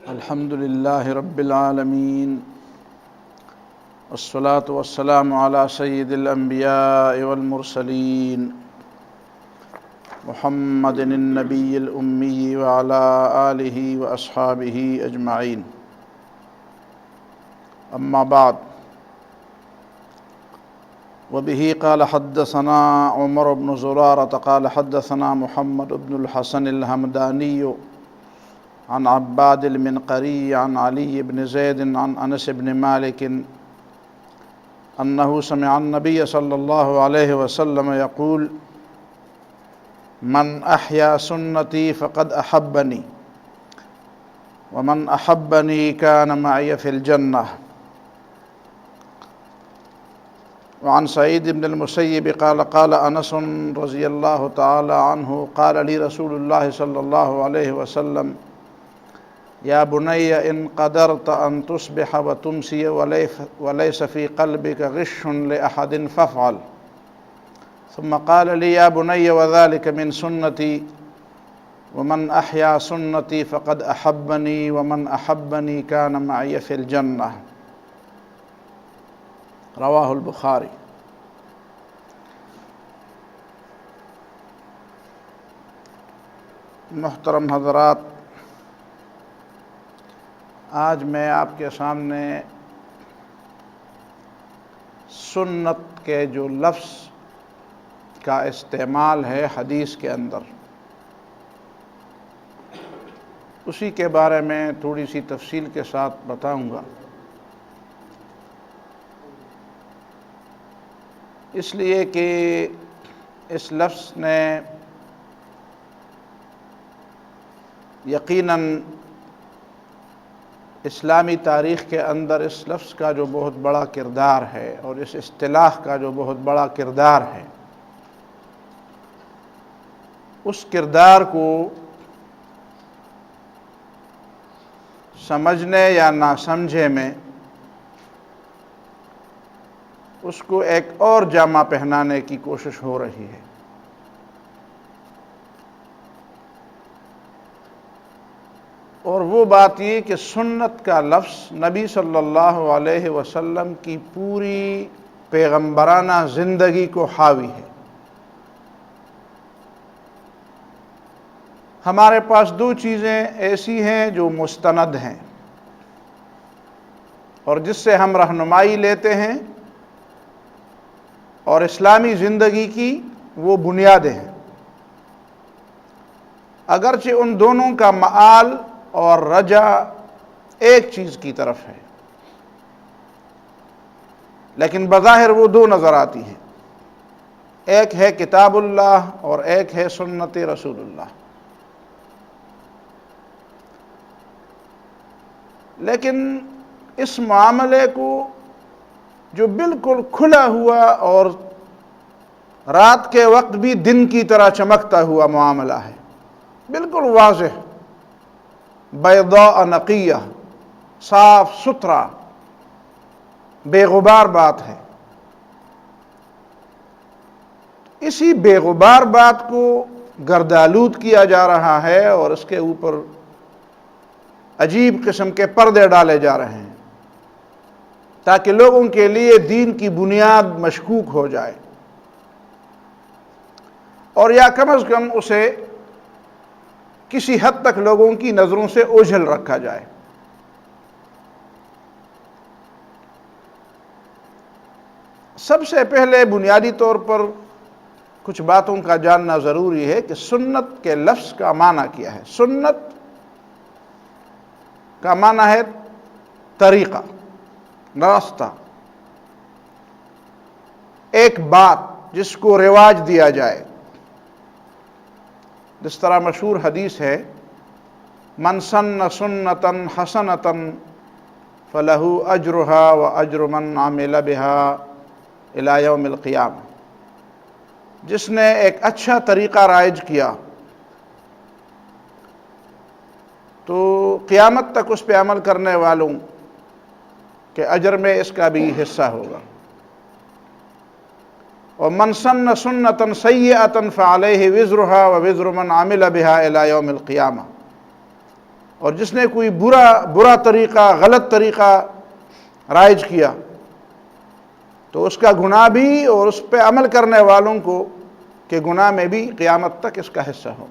الحمد للہ رب العالمین والصلاة والسلام علی سید الانبیاء والمرسلین محمد النبی الامی وعلی آلہ واصحابہ اجمعین اما بعد وبہ قال حدثنا عمر بن زرارة قال حدثنا محمد بن الحسن الحمدانی عن عباد المنقری عن علی بن زید عن انس بن مالک انه سمع النبی صلی اللہ علیہ وسلم یقول من احیا سنتی فقد احبنی ومن احبنی کان معی فی الجنہ وعن سعید بن المسیب قال قال انس رضی اللہ تعالی عنہ قال لی رسول اللہ صلی اللہ علیہ وسلم یا بنی ان قدرت ان تصبح وتمسی وليس في قلبك غش لأحد فافعل ثم قال لي يا بني وذلك من سنتي ومن أحيا سنتي فقد أحبني ومن أحبني كان معي في الجنة رواہ البخاری۔ محترم حضرات، آج میں آپ کے سامنے سنت کے جو لفظ کا استعمال ہے حدیث کے اندر، اسی کے بارے میں تھوڑی سی تفصیل کے ساتھ بتاؤں گا، اس لیے کہ اس لفظ نے یقیناً اسلامی تاریخ کے اندر اس لفظ کا جو بہت بڑا کردار ہے اور اس اصطلاح کا جو بہت بڑا کردار ہے، اس کردار کو سمجھنے یا نہ سمجھے میں اس کو ایک اور جامہ پہنانے کی کوشش ہو رہی ہے۔ اور وہ بات یہ کہ سنت کا لفظ نبی صلی اللہ علیہ وسلم کی پوری پیغمبرانہ زندگی کو حاوی ہے۔ ہمارے پاس دو چیزیں ایسی ہیں جو مستند ہیں اور جس سے ہم رہنمائی لیتے ہیں اور اسلامی زندگی کی وہ بنیادیں ہیں، اگرچہ ان دونوں کا مآل اور رجع ایک چیز کی طرف ہے، لیکن بظاہر وہ دو نظر آتی ہیں، ایک ہے کتاب اللہ اور ایک ہے سنت رسول اللہ۔ لیکن اس معاملے کو جو بالکل کھلا ہوا اور رات کے وقت بھی دن کی طرح چمکتا ہوا معاملہ ہے، بالکل واضح، بیضاء نقیہ، صاف ستھرا، بے غبار بات ہے، اسی بے غبار بات کو گردآلود کیا جا رہا ہے اور اس کے اوپر عجیب قسم کے پردے ڈالے جا رہے ہیں تاکہ لوگوں کے لیے دین کی بنیاد مشکوک ہو جائے، اور یا کم از کم اسے کسی حد تک لوگوں کی نظروں سے اوجھل رکھا جائے۔ سب سے پہلے بنیادی طور پر کچھ باتوں کا جاننا ضروری ہے کہ سنت کے لفظ کا معنی کیا ہے۔ سنت کا معنی ہے طریقہ، راستہ، ایک بات جس کو رواج دیا جائے، جس طرح مشہور حدیث ہے من سن سنتا حسنتا فلہ اجرہا واجر من عمل بہا الی یوم القیامہ، جس نے ایک اچھا طریقہ رائج کیا تو قیامت تک اس پہ عمل کرنے والوں کے اجر میں اس کا بھی حصہ ہوگا، ومن سن سنتا سیئتا فعلیہ وزرہا ووزر من عمل بہا الی یوم القیامہ، اور جس نے کوئی برا طریقہ، غلط طریقہ رائج کیا تو اس کا گناہ بھی اور اس پہ عمل کرنے والوں کو کہ گناہ میں بھی قیامت تک اس کا حصہ ہو۔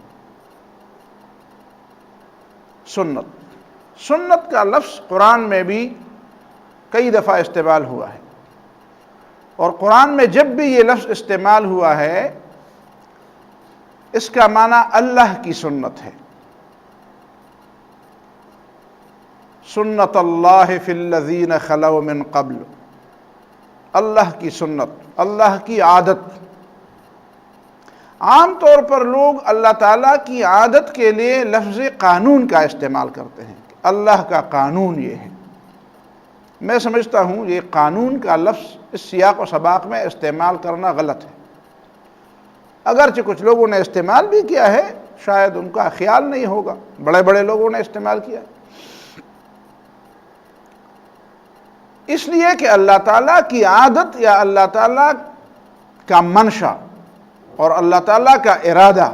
سنت کا لفظ قرآن میں بھی کئی دفعہ استعمال ہوا ہے، اور قرآن میں جب بھی یہ لفظ استعمال ہوا ہے اس کا معنی اللہ کی سنت ہے۔ سنت اللہ فی الذین خلو من قبل، اللہ کی سنت، اللہ کی عادت۔ عام طور پر لوگ اللہ تعالیٰ کی عادت کے لیے لفظ قانون کا استعمال کرتے ہیں، اللہ کا قانون یہ ہے۔ میں سمجھتا ہوں یہ قانون کا لفظ اس سیاق و سباق میں استعمال کرنا غلط ہے، اگرچہ کچھ لوگوں نے استعمال بھی کیا ہے، شاید ان کا خیال نہیں ہوگا، بڑے بڑے لوگوں نے استعمال کیا، اس لیے کہ اللہ تعالیٰ کی عادت یا اللہ تعالیٰ کا منشا اور اللہ تعالیٰ کا ارادہ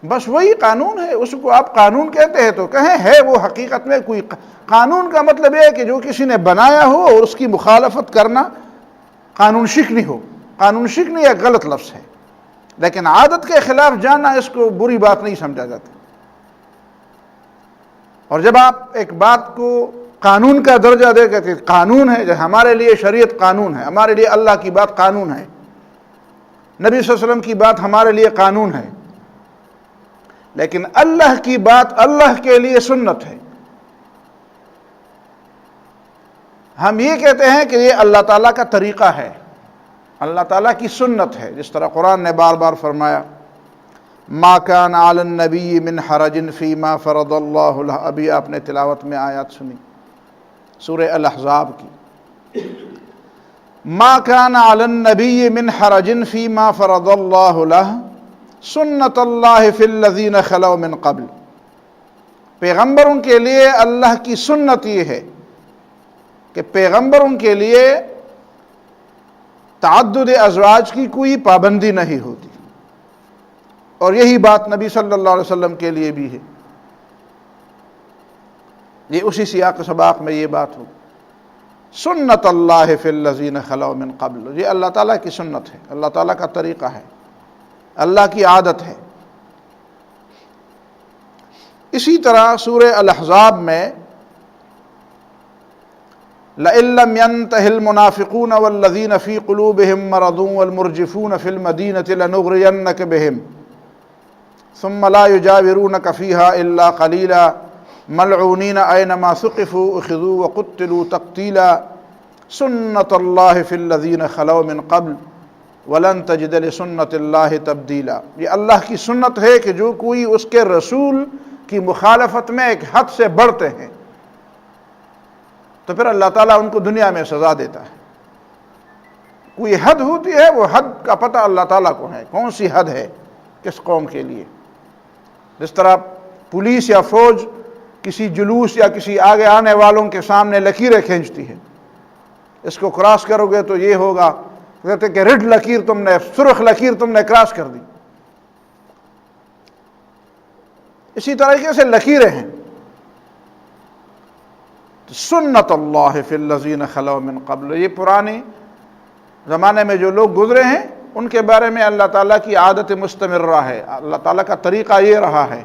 بس وہی قانون ہے۔ اس کو آپ قانون کہتے ہیں تو کہیں ہے وہ حقیقت میں کوئی قانون کا مطلب یہ ہے کہ جو کسی نے بنایا ہو اور اس کی مخالفت کرنا قانون شکنی ہو۔ قانون شکنی ایک غلط لفظ ہے، لیکن عادت کے خلاف جانا اس کو بری بات نہیں سمجھا جاتا۔ اور جب آپ ایک بات کو قانون کا درجہ دے کہ قانون ہے، جیسے ہمارے لیے شریعت قانون ہے، ہمارے لیے اللہ کی بات قانون ہے، نبی صلی اللہ علیہ وسلم کی بات ہمارے لیے قانون ہے، لیکن اللہ کی بات اللہ کے لیے سنت ہے۔ ہم یہ کہتے ہیں کہ یہ اللہ تعالیٰ کا طریقہ ہے، اللہ تعالیٰ کی سنت ہے، جس طرح قرآن نے بار بار فرمایا ما کان علی النبی من حرج فیما فرض اللہ لہ۔ ابھی آپ نے تلاوت میں آیات سنی سورہ الاحزاب کی، ما کان علی النبی من حرج فیما فرض اللہ لہ سنت اللہ فی الذین خلو من قبل۔ پیغمبروں کے لیے اللہ کی سنت یہ ہے کہ پیغمبروں کے لیے تعدد ازواج کی کوئی پابندی نہیں ہوتی، اور یہی بات نبی صلی اللہ علیہ وسلم کے لیے بھی ہے۔ یہ اسی سیاق سباق میں یہ بات ہو، سنت اللہ فی الذین خلو من قبل، یہ اللہ تعالیٰ کی سنت ہے، اللہ تعالیٰ کا طریقہ ہے، اللہ کی عادت ہے۔ اسی طرح سورہ الاحزاب میں لَإِن لَّمْ يَنْتَهِ الْمُنَافِقُونَ وَالَّذِينَ فِي قُلُوبِهِم مَّرَضٌ وَالْمُرْجِفُونَ فِي الْمَدِينَةِ لَنُغْرِيَنَّكَ بِهِمْ ثُمَّ لَا يُجَاوِرُونَكَ فِيهَا إِلَّا قَلِيلًا مَلْعُونِينَ أَيْنَمَا ثُقِفُوا أُخِذُوا وَقُتِّلُوا تَقْتِيلًا سُنَّتَ اللَّهِ فِي الَّذِينَ خَلَوْا مِن قَبْلُ وَلَن تَجِدَ لِسُنَّتِ اللَّهِ تَبْدِيلًا۔ یہ اللہ کی سنت ہے کہ جو کوئی اس کے رسول کی مخالفت میں ایک حد سے بڑھتے ہیں تو پھر اللہ تعالیٰ ان کو دنیا میں سزا دیتا ہے۔ کوئی حد ہوتی ہے، وہ حد کا پتہ اللہ تعالیٰ کو ہے، کون سی حد ہے کس قوم کے لیے۔ جس طرح پولیس یا فوج کسی جلوس یا کسی آگے آنے والوں کے سامنے لکیریں کھینچتی ہے، اس کو کراس کرو گے تو یہ ہوگا، کہتے کہ ریڈ لکیر تم نے، سرخ لکیر تم نے کراس کر دی۔ اسی طریقے سے لکیریں ہیں۔ سنت اللہ فی الذین خلو من قبل، یہ پرانے زمانے میں جو لوگ گزرے ہیں ان کے بارے میں اللہ تعالیٰ کی عادت مستمرہ ہے، اللہ تعالیٰ کا طریقہ یہ رہا ہے۔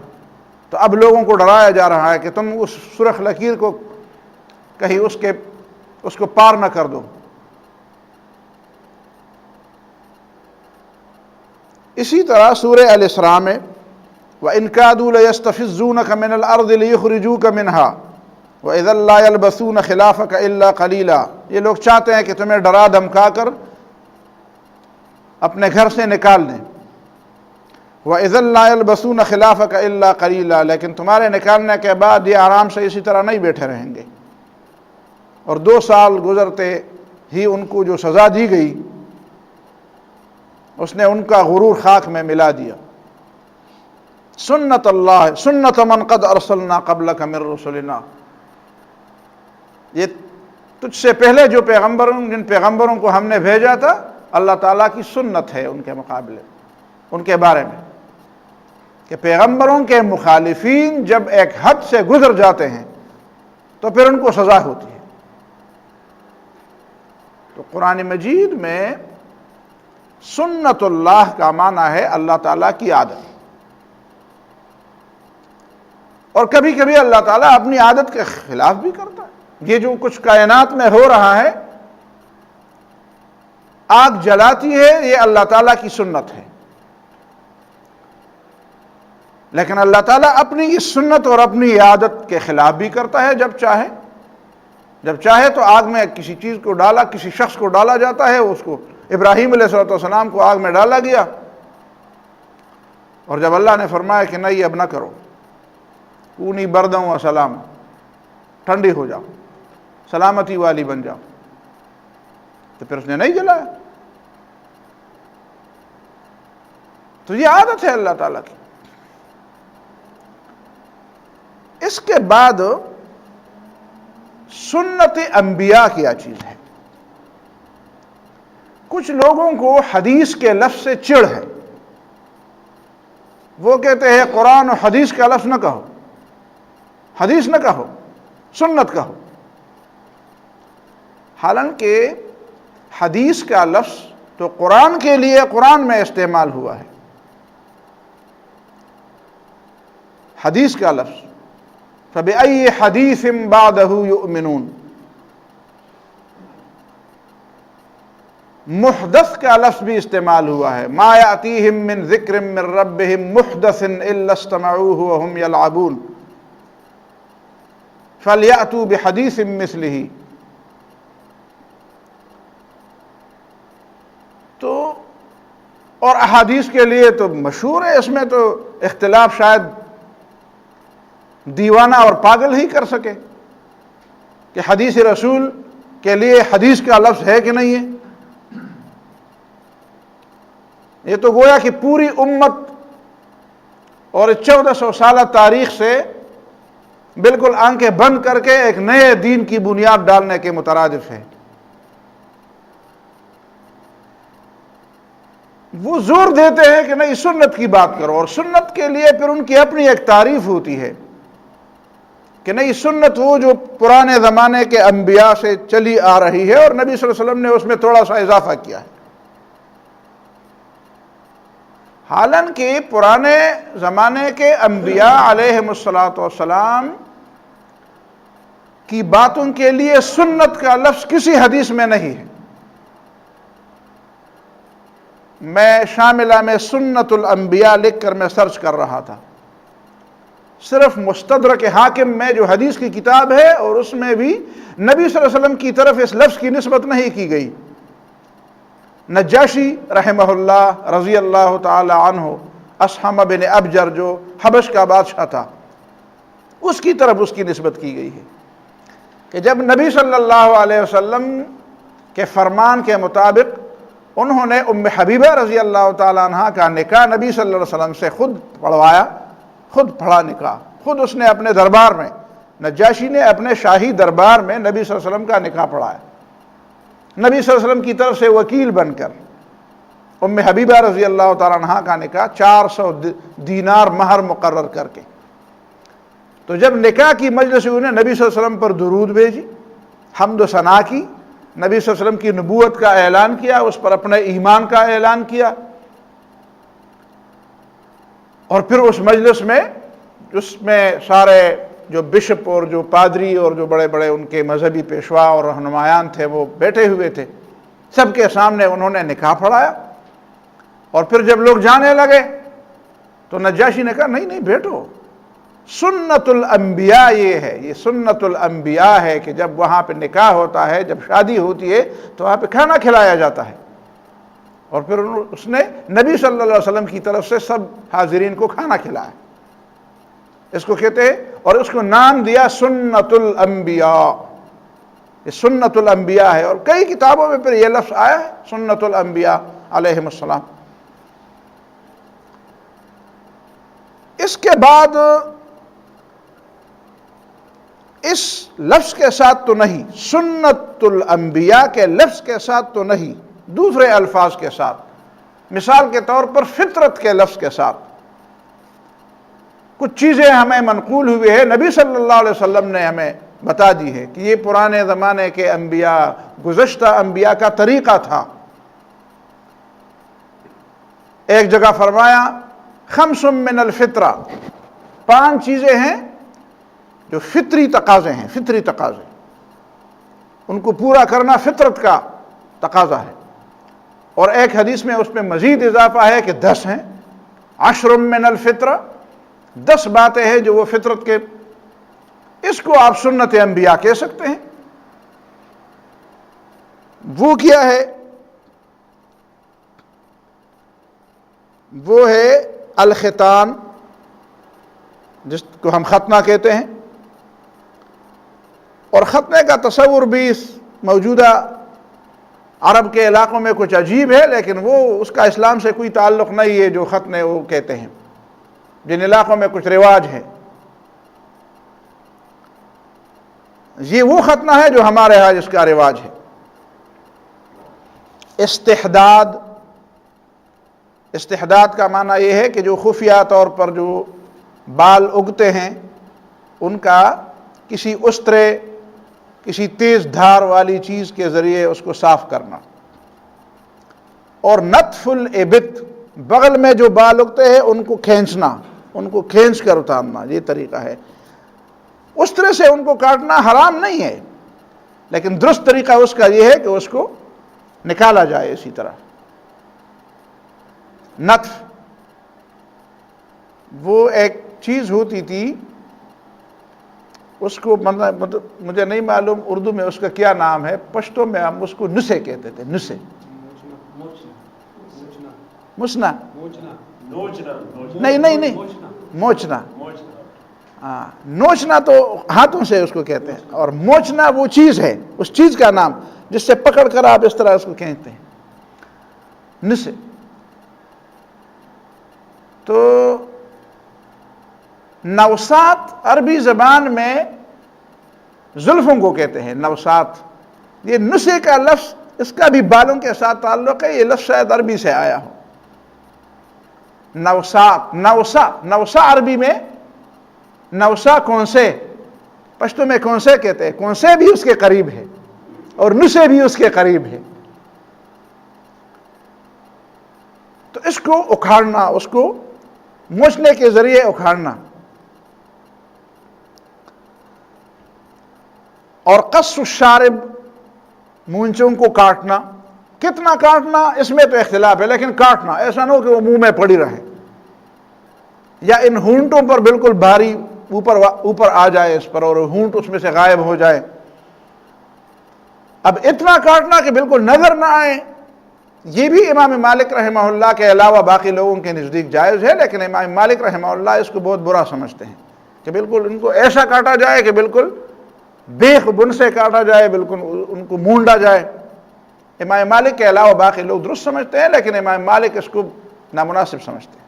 تو اب لوگوں کو ڈرایا جا رہا ہے کہ تم اس سرخ لکیر کو کہیں اس کو پار نہ کر دو۔ اسی طرح سورہ الاسراء میں وَإِن كَادُوا لَيَسْتَفِزُّونَكَ مِنَ الْأَرْضِ لِيُخْرِجُوكَ مِنْهَا وَإِذًا لَّا يَلْبَثُونَ خِلَافَكَ إِلَّا قَلِيلًا۔ یہ لوگ چاہتے ہیں کہ تمہیں ڈرا دھمکا کر اپنے گھر سے نکال دیں۔ وَإِذًا لَّا يَلْبَثُونَ خِلَافَكَ إِلَّا قَلِيلًا، لیکن تمہارے نکالنے کے بعد یہ آرام سے اسی طرح نہیں بیٹھے رہیں گے، اور 2 سال گزرتے ہی ان کو جو سزا دی گئی اس نے ان کا غرور خاک میں ملا دیا۔ سنت اللہ، سنت من قد ارسلنا قبلک من رسلنا، یہ تجھ سے پہلے جو جن پیغمبروں کو ہم نے بھیجا تھا اللہ تعالیٰ کی سنت ہے ان کے مقابلے، ان کے بارے میں۔ کہ پیغمبروں کے مخالفین جب ایک حد سے گزر جاتے ہیں تو پھر ان کو سزا ہوتی ہے۔ تو قرآن مجید میں سنت اللہ کا معنی ہے اللہ تعالیٰ کی عادت، اور کبھی کبھی اللہ تعالیٰ اپنی عادت کے خلاف بھی کرتا ہے۔ یہ جو کچھ کائنات میں ہو رہا ہے، آگ جلاتی ہے، یہ اللہ تعالیٰ کی سنت ہے، لیکن اللہ تعالیٰ اپنی اس سنت اور اپنی عادت کے خلاف بھی کرتا ہے جب چاہے تو آگ میں کسی چیز کو ڈالا، کسی شخص کو ڈالا جاتا ہے، اس کو ابراہیم علیہ السلام کو آگ میں ڈالا گیا، اور جب اللہ نے فرمایا کہ نہیں اب نہ کرو، کونی بردوں و سلام، ٹھنڈی ہو جاؤ، سلامتی والی بن جاؤ، تو پھر اس نے نہیں جلایا۔ تو یہ عادت ہے اللہ تعالیٰ کی۔ اس کے بعد سنت انبیاء کیا چیز ہے؟ کچھ لوگوں کو حدیث کے لفظ سے چڑ ہے، وہ کہتے ہیں قرآن و حدیث کا لفظ نہ کہو، حدیث نہ کہو، سنت کہو، حالانکہ حدیث کا لفظ تو قرآن کے لیے قرآن میں استعمال ہوا ہے۔ حدیث کا لفظ فَبِأَيِّ حَدِيثٍ بَعْدَهُ يُؤْمِنُونَ، محدث کا لفظ بھی استعمال ہوا ہے، مَا يَأْتِيهِم مِّن ذِكْرٍ مِّن رَّبِّهِم مُحْدَثٍ إِلَّا اسْتَمَعُوهُ وَهُمْ يَلْعَبُونَ فَلْيَأْتُوا بِحَدِيثٍ مِّثْلِهِ۔ تو اور احادیث کے لیے تو مشہور ہے، اس میں تو اختلاف شاید دیوانہ اور پاگل ہی کر سکے کہ حدیث رسول کے لیے حدیث کا لفظ ہے کہ نہیں ہے۔ یہ تو گویا کہ پوری امت اور 1400 سالہ تاریخ سے بالکل آنکھیں بند کر کے ایک نئے دین کی بنیاد ڈالنے کے مترادف ہے۔ وہ زور دیتے ہیں کہ نہیں سنت کی بات کرو، اور سنت کے لیے پھر ان کی اپنی ایک تعریف ہوتی ہے کہ نہیں سنت وہ جو پرانے زمانے کے انبیاء سے چلی آ رہی ہے، اور نبی صلی اللہ علیہ وسلم نے اس میں تھوڑا سا اضافہ کیا ہے۔ حالانکہ پرانے زمانے کے انبیاء علیہم السلام کی باتوں کے لیے سنت کا لفظ کسی حدیث میں نہیں ہے۔ میں شاملہ میں سنت الانبیاء لکھ کر میں سرچ کر رہا تھا، صرف مستدرک حاکم میں جو حدیث کی کتاب ہے، اور اس میں بھی نبی صلی اللہ علیہ وسلم کی طرف اس لفظ کی نسبت نہیں کی گئی۔ نجاشی رحمہ اللہ رضی اللہ تعالی عنہ، اصحم بن ابجر جو حبش کا بادشاہ تھا، اس کی طرف اس کی نسبت کی گئی ہے کہ جب نبی صلی اللہ علیہ وسلم کے فرمان کے مطابق انہوں نے ام حبیبہ رضی اللہ تعالی عنہ کا نکاح نبی صلی اللہ علیہ وسلم سے خود پڑھوایا، خود پڑھا نکاح، خود اس نے اپنے دربار میں، نجاشی نے اپنے شاہی دربار میں نبی صلی اللہ علیہ وسلم کا نکاح پڑھایا، نبی صلی اللہ علیہ وسلم کی طرف سے وکیل بن کر ام حبیبہ رضی اللہ تعالیٰ عنہ کا نکاح 400 دینار مہر مقرر کر کے۔ تو جب نکاح کی مجلس ہوئی، نبی صلی اللہ علیہ وسلم پر درود بھیجی، حمد و ثنا کی، نبی صلی اللہ علیہ وسلم کی نبوت کا اعلان کیا، اس پر اپنے ایمان کا اعلان کیا، اور پھر اس مجلس میں اس میں سارے جو بشپ اور جو پادری اور جو بڑے بڑے ان کے مذہبی پیشوا اور رہنمایان تھے وہ بیٹھے ہوئے تھے، سب کے سامنے انہوں نے نکاح پڑھایا۔ اور پھر جب لوگ جانے لگے تو نجاشی نے کہا نہیں بیٹھو، سنت الانبیاء یہ ہے، یہ سنت الانبیاء ہے کہ جب وہاں پہ نکاح ہوتا ہے، جب شادی ہوتی ہے تو وہاں پہ کھانا کھلایا جاتا ہے۔ اور پھر اس نے نبی صلی اللہ علیہ وسلم کی طرف سے سب حاضرین کو کھانا کھلایا، اس کو کہتے ہیں، اور اس کو نام دیا سنت الانبیاء، یہ سنت الانبیاء ہے، اور کئی کتابوں میں پھر یہ لفظ آیا ہے سنت الانبیاء علیہم السلام۔ اس کے بعد اس لفظ کے ساتھ تو نہیں، سنت الانبیاء کے لفظ کے ساتھ تو نہیں، دوسرے الفاظ کے ساتھ، مثال کے طور پر فطرت کے لفظ کے ساتھ، کچھ چیزیں ہمیں منقول ہوئی ہے، نبی صلی اللہ علیہ وسلم نے ہمیں بتا دی ہے کہ یہ پرانے زمانے کے انبیاء، گزشتہ انبیاء کا طریقہ تھا۔ ایک جگہ فرمایا خمس من الفطرہ، 5 چیزیں ہیں جو فطری تقاضے ہیں، فطری تقاضے، ان کو پورا کرنا فطرت کا تقاضا ہے۔ اور ایک حدیث میں اس میں مزید اضافہ ہے کہ 10 ہیں، 10 من الفطرہ، 10 باتیں ہیں جو وہ فطرت کے، اس کو آپ سنت انبیاء کہہ سکتے ہیں۔ وہ کیا ہے؟ وہ ہے الختان، جس کو ہم ختنہ کہتے ہیں۔ اور ختنے کا تصور بھی اس موجودہ عرب کے علاقوں میں کچھ عجیب ہے، لیکن وہ اس کا اسلام سے کوئی تعلق نہیں ہے جو ختنے وہ کہتے ہیں، جن علاقوں میں کچھ رواج ہے۔ یہ وہ ختنہ ہے جو ہمارے ہاں جس کا رواج ہے۔ استحداد، استحداد کا معنی یہ ہے کہ جو خفیہ طور پر جو بال اگتے ہیں ان کا کسی استرے، کسی تیز دھار والی چیز کے ذریعے اس کو صاف کرنا۔ اور نتف الابط، بغل میں جو بال اگتے ہیں ان کو کھینچنا، ان کو کھینچ کر اتارنا، یہ طریقہ ہے۔ اس طرح سے ان کو کاٹنا حرام نہیں ہے، لیکن درست طریقہ اس کا یہ ہے کہ اس کو نکالا جائے اسی طرح۔ نتف وہ ایک چیز ہوتی تھی، اس کو مجھے نہیں معلوم اردو میں اس کا کیا نام ہے، پشتو میں ہم اس کو نسے کہتے تھے، نسے، مسنا، نہیں موچنا، ہاں نوچنا تو ہاتھوں سے اس کو کہتے ہیں، اور موچنا وہ چیز ہے، اس چیز کا نام جس سے پکڑ کر آپ اس طرح اس کو کہتے ہیں، نسے۔ تو نوسات عربی زبان میں زلفوں کو کہتے ہیں، نوسات۔ یہ نسے کا لفظ، اس کا بھی بالوں کے ساتھ تعلق ہے، یہ لفظ شاید عربی سے آیا ہو۔ نوسات، نوسا، نوسا عربی میں، نوسا کونسے، پشتو میں کونسے کہتے ہیں، کونسے بھی اس کے قریب ہے اور نسے بھی اس کے قریب ہے۔ تو اس کو اکھاڑنا، اس کو موچنے کے ذریعے اکھاڑنا۔ اور قص الشارب، مونچھوں کو کاٹنا۔ کتنا کاٹنا اس میں تو اختلاف ہے، لیکن کاٹنا، ایسا نہ ہو کہ وہ منہ میں پڑی رہے، یا ان ہونٹوں پر بالکل بھاری اوپر آ جائے اس پر، اور ہونٹ اس میں سے غائب ہو جائے۔ اب اتنا کاٹنا کہ بالکل نظر نہ آئے، یہ بھی امام مالک رحمہ اللہ کے علاوہ باقی لوگوں کے نزدیک جائز ہے، لیکن امام مالک رحمہ اللہ اس کو بہت برا سمجھتے ہیں کہ بالکل ان کو ایسا کاٹا جائے کہ بالکل بیخ بن سے کاٹا جائے، بالکل ان کو مونڈا جائے۔ امام مالک کے علاوہ باقی لوگ درست سمجھتے ہیں، لیکن امام مالک اس کو نامناسب سمجھتے ہیں۔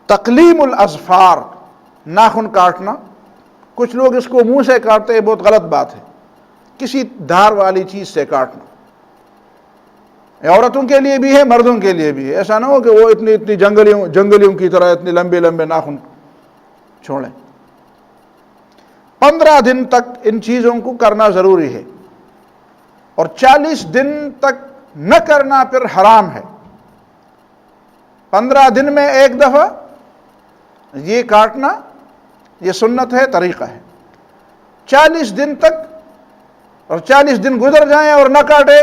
تقلیم الاظفار، ناخن کاٹنا، کچھ لوگ اس کو منہ سے کاٹتے ہیں، بہت غلط بات ہے۔ کسی دھار والی چیز سے کاٹنا، عورتوں کے لیے بھی ہے، مردوں کے لیے بھی ہے۔ ایسا نہ ہو کہ وہ اتنی جنگلیوں کی طرح اتنے لمبے لمبے ناخن چھوڑیں۔ 15 دن تک ان چیزوں کو کرنا ضروری ہے، اور 40 دن تک نہ کرنا پھر حرام ہے۔ 15 دن میں ایک دفعہ یہ کاٹنا، یہ سنت ہے، طریقہ ہے۔ 40 دن تک، اور 40 دن گزر جائیں اور نہ کاٹے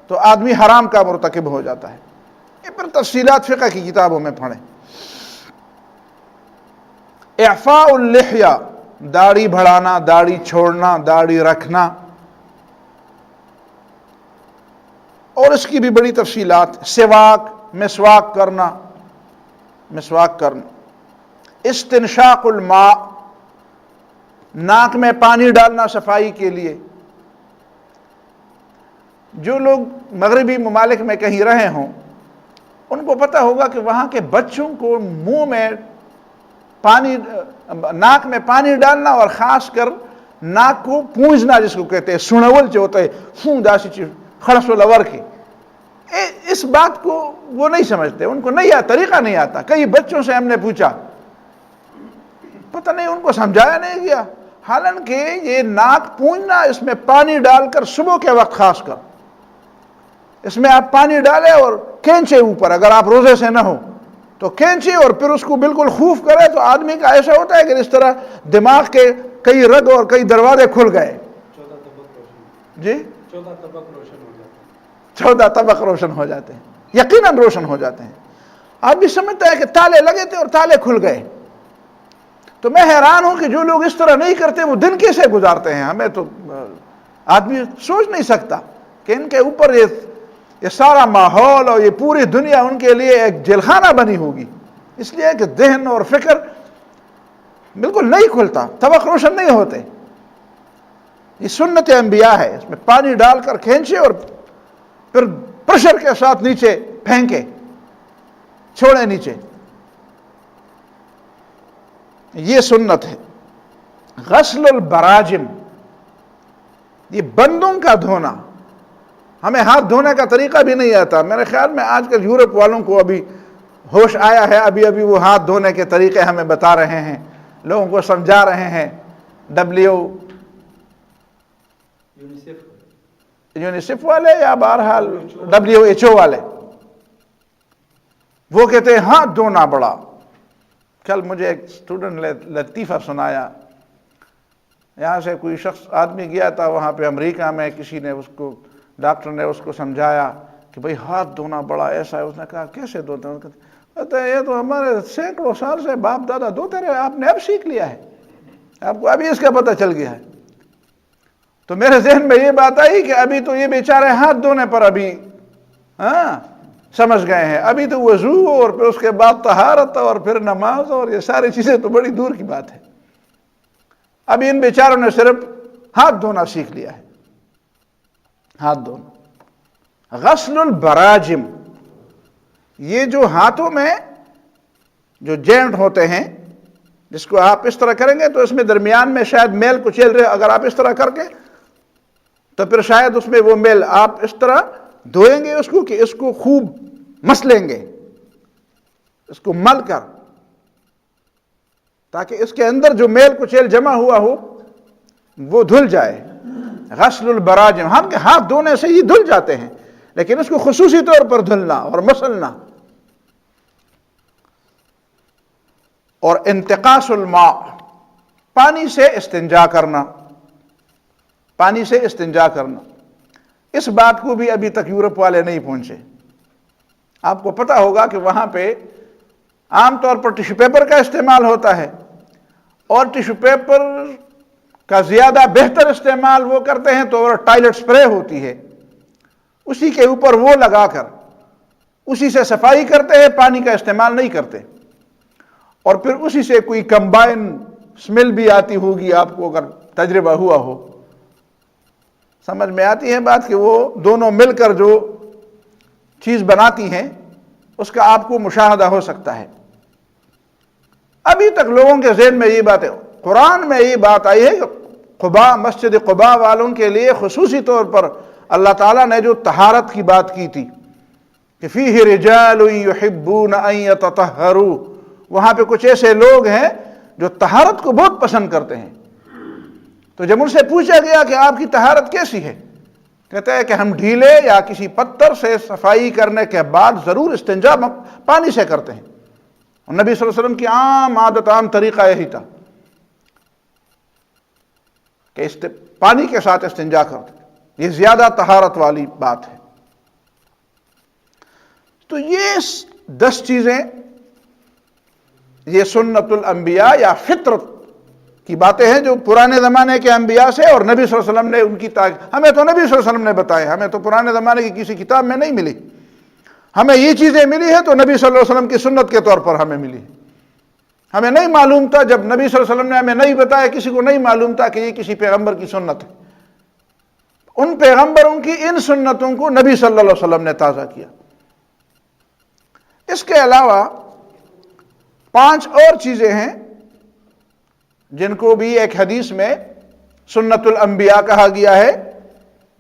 تو آدمی حرام کا مرتکب ہو جاتا ہے۔ یہ پھر تفصیلات فقہ کی کتابوں میں پڑھیں۔ اعفاء اللحیہ، داڑھی بڑھانا، داڑھی چھوڑنا، داڑھی رکھنا، اور اس کی بھی بڑی تفصیلات۔ سواک، مسواک کرنا، مسواک کرنا۔ استنشاق الماء، ناک میں پانی ڈالنا صفائی کے لیے۔ جو لوگ مغربی ممالک میں کہیں رہے ہوں ان کو پتہ ہوگا کہ وہاں کے بچوں کو منہ میں پانی، ناک میں پانی ڈالنا، اور خاص کر ناک کو پونجنا جس کو کہتے ہیں، سنول جو ہوتا ہے، فون داسی چیز خرس و لور کی، اس بات کو وہ نہیں سمجھتے، ان کو نہیں طریقہ نہیں آتا. کئی بچوں سے ہم نے پوچھا، پتہ نہیں ان کو سمجھایا نہیں گیا. حالانکہ یہ ناک پونجنا، اس میں پانی ڈال کر صبح کے وقت خاص کر اس میں آپ پانی ڈالیں اور کھینچے اوپر، اگر آپ روزے سے نہ ہو تو کھینچے اور پھر اس کو بالکل خوف کرے تو آدمی کا ایسا ہوتا ہے کہ اس طرح دماغ کے کئی رگ اور کئی دروازے کھل گئے. جی 14 طبق روشن ہو جاتے ہیں، یقیناً روشن ہو جاتے ہیں. آپ بھی سمجھتا ہے کہ تالے لگے تھے اور تالے کھل گئے. تو میں حیران ہوں کہ جو لوگ اس طرح نہیں کرتے وہ دن کیسے گزارتے ہیں. ہمیں تو آدمی سوچ نہیں سکتا کہ ان کے اوپر یہ سارا ماحول اور یہ پوری دنیا ان کے لیے ایک جیلخانہ بنی ہوگی، اس لیے کہ ذہن اور فکر بالکل نہیں کھلتا، طبق روشن نہیں ہوتے. یہ سنت انبیاء ہے، اس میں پانی ڈال کر کھینچے اور پھر پریشر کے ساتھ نیچے پھینکے، چھوڑے نیچے. یہ سنت ہے. غسل البراجم، یہ بندوں کا دھونا. ہمیں ہاتھ دھونے کا طریقہ بھی نہیں آتا. میرے خیال میں آج کل یورپ والوں کو ابھی ہوش آیا ہے، ابھی وہ ہاتھ دھونے کے طریقے ہمیں بتا رہے ہیں، لوگوں کو سمجھا رہے ہیں. یونیسیف والے یا بہرحال WHO والے، وہ کہتے ہیں ہاتھ دھونا بڑا. کل مجھے ایک اسٹوڈنٹ نے لطیفہ سنایا. یہاں سے کوئی شخص آدمی گیا تھا وہاں پہ امریکہ میں، کسی نے اس کو، ڈاکٹر نے اس کو سمجھایا کہ بھئی ہاتھ دھونا بڑا ایسا ہے. اس نے کہا کیسے دھوتے ہیں؟ کہتے ہیں یہ تو ہمارے سینکڑوں سال سے باپ دادا دھوتے رہے، آپ نے اب سیکھ لیا ہے، آپ کو ابھی اس کا پتہ چل گیا ہے. تو میرے ذہن میں یہ بات آئی کہ ابھی تو یہ بیچارے ہاتھ دھونے پر ابھی سمجھ گئے ہیں. ابھی تو وضو اور پھر اس کے بعد طہارت اور پھر نماز اور یہ ساری چیزیں تو بڑی دور کی بات ہے. ابھی ان بیچاروں نے صرف ہاتھ دھونا سیکھ لیا ہے. ہاتھ دھونا. غسل البراجم، یہ جو ہاتھوں میں جو جینٹ ہوتے ہیں، جس کو آپ اس طرح کریں گے تو اس میں درمیان میں شاید میل کچیل رہے. اگر آپ اس طرح کر کے تو پھر شاید اس میں وہ میل، آپ اس طرح دھوئیں گے اس کو کہ اس کو خوب مس لیں گے، اس کو مل کر، تاکہ اس کے اندر جو میل کچیل جمع ہوا ہو وہ دھل جائے. غسل البراجم، ہم کے ہاتھ دھونے سے ہی دھل جاتے ہیں، لیکن اس کو خصوصی طور پر دھلنا اور مسلنا. اور انتقاص الماء، پانی سے استنجا کرنا. پانی سے استنجا کرنا، اس بات کو بھی ابھی تک یورپ والے نہیں پہنچے. آپ کو پتہ ہوگا کہ وہاں پہ عام طور پر ٹیشو پیپر کا استعمال ہوتا ہے، اور ٹیشو پیپر کا زیادہ بہتر استعمال وہ کرتے ہیں تو ٹوائلٹ سپرے ہوتی ہے، اسی کے اوپر وہ لگا کر اسی سے صفائی کرتے ہیں، پانی کا استعمال نہیں کرتے. اور پھر اسی سے کوئی کمبائن سمیل بھی آتی ہوگی، آپ کو اگر تجربہ ہوا ہو سمجھ میں آتی ہے بات، کہ وہ دونوں مل کر جو چیز بناتی ہیں اس کا آپ کو مشاہدہ ہو سکتا ہے. ابھی تک لوگوں کے ذہن میں یہ بات ہے. قرآن میں یہ بات آئی ہے کہ قباء، مسجد قباء والوں کے لیے خصوصی طور پر اللہ تعالیٰ نے جو طہارت کی بات کی تھی کہ فیہ رجال یحبون ان یتطہروا، وہاں پہ کچھ ایسے لوگ ہیں جو طہارت کو بہت پسند کرتے ہیں. تو جب ان سے پوچھا گیا کہ آپ کی طہارت کیسی ہے، کہتے ہیں کہ ہم ڈھیلے یا کسی پتھر سے صفائی کرنے کے بعد ضرور استنجا پانی سے کرتے ہیں. اور نبی صلی اللہ علیہ وسلم کی عام عادت، عام طریقہ یہی تھا کہ پانی کے ساتھ استنجا کرتے. یہ زیادہ طہارت والی بات ہے. تو یہ 10 چیزیں، یہ سنت الانبیاء یا فطرت کی باتیں ہیں جو پرانے زمانے کے انبیاء سے اور نبی صلی اللہ علیہ وسلم نے ان کی ہمیں تو نبی صلی اللہ علیہ وسلم نے بتائے، ہمیں تو پرانے زمانے کی کسی کتاب میں نہیں ملی. ہمیں یہ چیزیں ملی ہے تو نبی صلی اللہ علیہ وسلم کی سنت کے طور پر ہمیں ملی. ہمیں نہیں معلوم تھا، جب نبی صلی اللہ علیہ وسلم نے ہمیں نہیں بتایا، کسی کو نہیں معلوم تھا کہ یہ کسی پیغمبر کی سنت ہے. ان پیغمبروں کی ان سنتوں کو نبی صلی اللہ علیہ وسلم نے تازہ کیا. اس کے علاوہ 5 اور چیزیں ہیں جن کو بھی ایک حدیث میں سنت الانبیاء کہا گیا ہے.